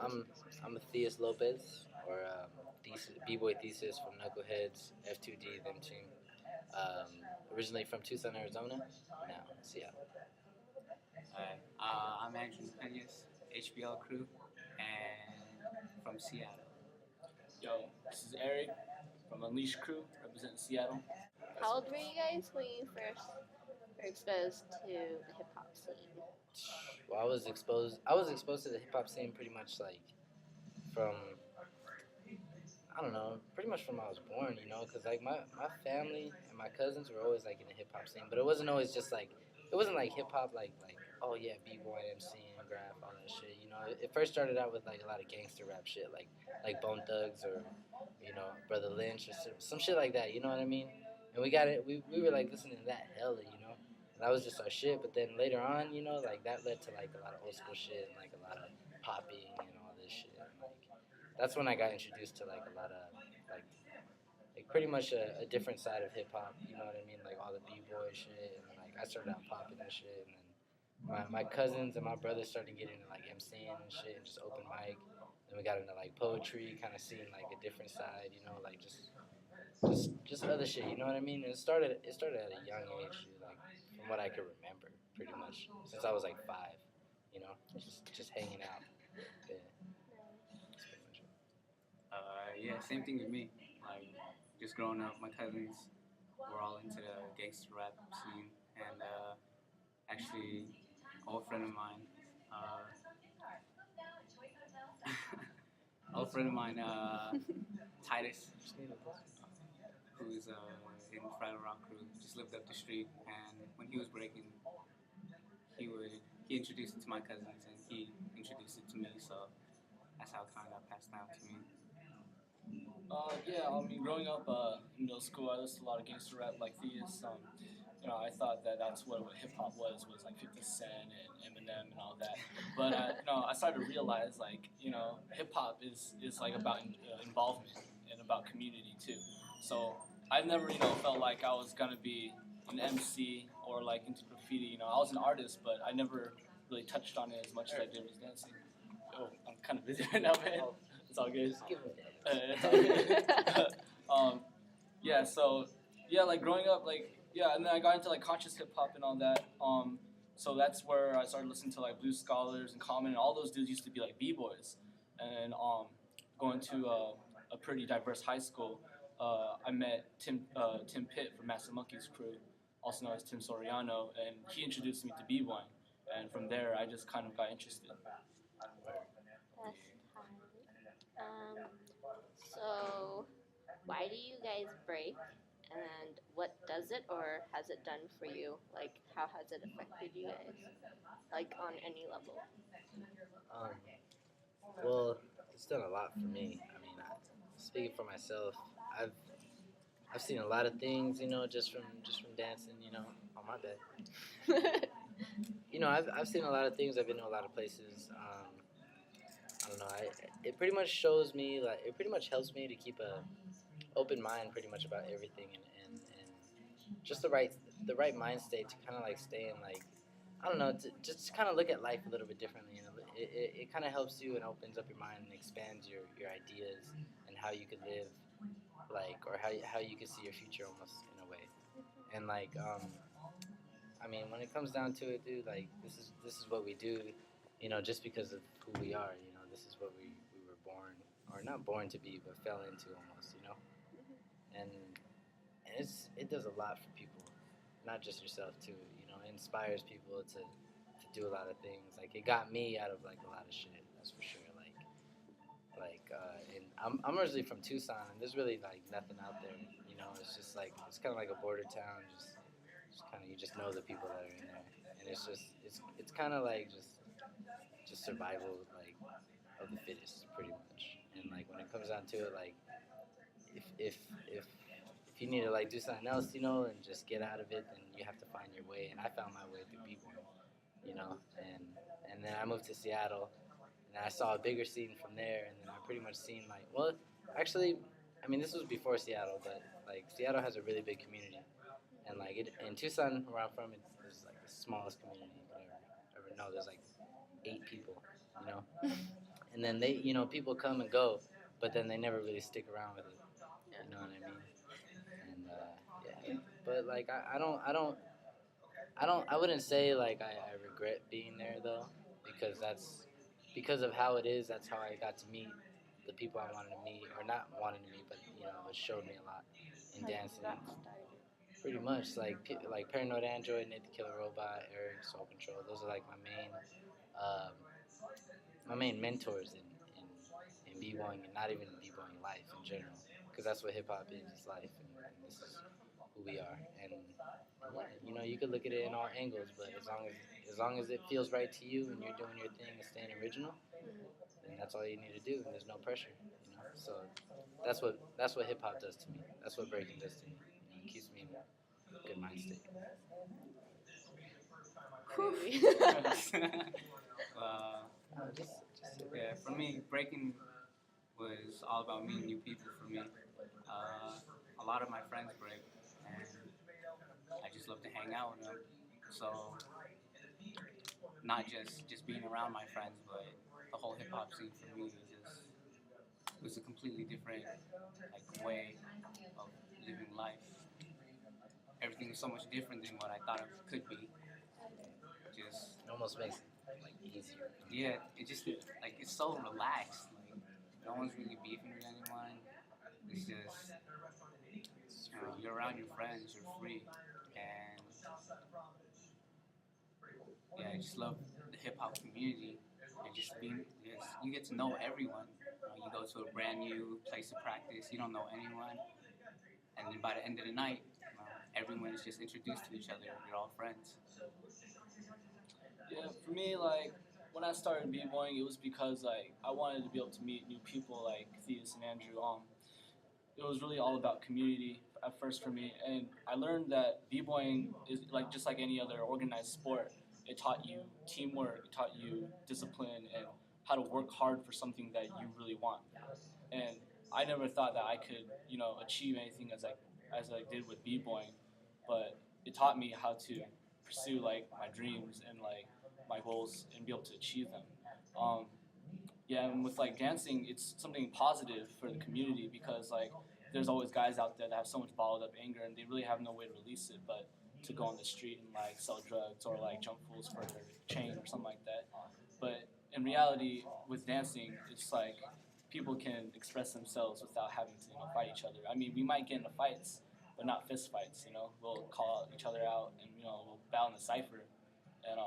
I'm Matthias Lopez, or B-boy Thesis from Knuckleheads, F2D, them team. Originally from Tucson, Arizona, now Seattle. Alright, I'm Andrew Peñas, HBL crew, and from Seattle. Yo, this is Eric from Unleashed Crew, representing Seattle. How old were you guys when you first were exposed to the hip hop scene? Well, I was exposed to the hip hop scene pretty much like from, I don't know, pretty much from I was born, you know, because like my family and my cousins were always like in the hip hop scene, but it wasn't always just like, it wasn't like hip hop like oh yeah, b-boy, MC, and graph, all that shit, you know. It first started out with like a lot of gangster rap shit, like Bone Thugs or, you know, Brother Lynch or some shit like that, you know what I mean? And we got it, we were like listening to that hella, you know. And that was just our shit, but then later on, you know, like that led to like a lot of old school shit and like a lot of popping and all this shit. And, like that's when I got introduced to like a lot of like pretty much a different side of hip hop. You know what I mean? Like all the b-boy shit, and like I started out popping and shit, and then my cousins and my brothers started getting into like MCing and shit, and just open mic. Then we got into like poetry, kind of seeing like a different side. You know, like just other shit. You know what I mean? And it started at a young age, like from what I could remember, pretty much since I was like 5. You know, just hanging out. Yeah. Yeah, same thing with me. Like, just growing up, my cousins were all into the gangster rap scene, and actually, an old friend of mine, Titus, who's in Fragile Rock Crew, just lived up the street, and when he was breaking, he introduced it to my cousins, and he introduced it to me, so that's how it kind of got passed down to me. Yeah, I mean, growing up in middle school, I listened to a lot of gangster rap like Theus. You know, I thought that's what hip hop was like 50 Cent and Eminem and all that. But you know, I started to realize like, you know, hip hop is like about involvement and about community too. So I've never, you know, felt like I was gonna be an MC or like into graffiti. You know, I was an artist, but I never really touched on it as much as I did with dancing. Oh, I'm kind of busy right now, man. It's all good. Yeah, so yeah, like growing up, like yeah, and then I got into like conscious hip hop and all that. So that's where I started listening to like Blues Scholars and Common, and all those dudes used to be like b-boys. And going to a pretty diverse high school, I met Tim Pitt from Master Monkey's crew, also known as Tim Soriano, and he introduced me to b-boying. And from there, I just kind of got interested. So, why do you guys break, and what does it or has it done for you? Like, how has it affected you guys, like on any level? Well, it's done a lot for me. I mean, speaking for myself, I've seen a lot of things, you know, just from dancing, you know. Oh, my bad. You know, I've seen a lot of things. I've been to a lot of places. I don't know. It pretty much shows me, like, it pretty much helps me to keep a open mind, pretty much about everything, and just the right mind state to kind of like stay in, like, I don't know, to just kind of look at life a little bit differently. You know, it kind of helps you and opens up your mind and expands your ideas and how you could live, like, or how you could see your future almost in a way. And like, I mean, when it comes down to it, dude, like this is what we do, you know, just because of who we are. You know, this is what we were born, or not born to be, but fell into almost. You know, and it does a lot for people, not just yourself too. You know, it inspires people to do a lot of things. Like it got me out of like a lot of shit. That's for sure. And I'm originally from Tucson, and there's really like nothing out there. You know, it's just like it's kind of like a border town. Just kind of you just know the people that are in there, and it's kind of like just survival like of the fittest, pretty much. And like when it comes down to it, like if you need to like do something else, you know, and just get out of it, then you have to find your way. And I found my way through b-boy, you know, and then I moved to Seattle. And I saw a bigger scene from there, and then I pretty much seen like, well, actually, I mean, this was before Seattle, but like Seattle has a really big community, and like in Tucson, where I'm from, it's like the smallest community you could ever know. There's like 8 people, you know, and then people come and go, but then they never really stick around with it. You know what I mean? And yeah, but like I wouldn't say like I regret being there though, because because of how it is. That's how I got to meet the people I wanted to meet, or not wanted to meet, but it showed me a lot in How dancing. that started. Pretty much like Paranoid Android, Nate the Killer Robot, Eric, Soul Control. Those are like my main mentors in b-boying, and not even b-boying, life in general, because that's what hip hop is. It's life, and this is who we are. And yeah, you could look at it in all angles, but as long as it feels right to you and you're doing your thing and staying original, then that's all you need to do, and there's no pressure. So that's what hip hop does to me. That's what breaking does to me. It keeps me in a good mind state. Yeah, for me, breaking was all about meeting new people. For me, a lot of my friends break, and I just love to hang out with them. So not just being around my friends, but the whole hip hop scene for me was a completely different like way of living life. Everything was so much different than what I thought it could be. It almost makes it like easier. Yeah, it just like it's so relaxed. Like no one's really beefing with anyone. It's just you're around your friends, you're free, and yeah, I just love the hip hop community and you get to know everyone. You go to a brand new place to practice, you don't know anyone, and then by the end of the night, everyone is just introduced to each other. You're all friends. Yeah, for me, like when I started b-boying, it was because like I wanted to be able to meet new people like Theus and Andrew. It was really all about community at first for me, and I learned that b-boying is like just like any other organized sport. It taught you teamwork, it taught you discipline, and how to work hard for something that you really want. And I never thought that I could, achieve anything as I did with b-boying, but it taught me how to pursue like my dreams and like my goals and be able to achieve them. Um, yeah, and with like dancing, it's something positive for the community because like there's always guys out there that have so much bottled up anger and they really have no way to release it but to go on the street and like sell drugs or like jump fools for their chain or something like that. But in reality, with dancing, it's like people can express themselves without having to fight each other. I mean, we might get into fights, but not fist fights. We'll call each other out and we'll battle in a cipher. And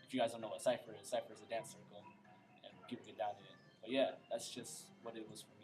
if you guys don't know what cipher is a dance circle, and people get down in it. But yeah, that's just what it was for me.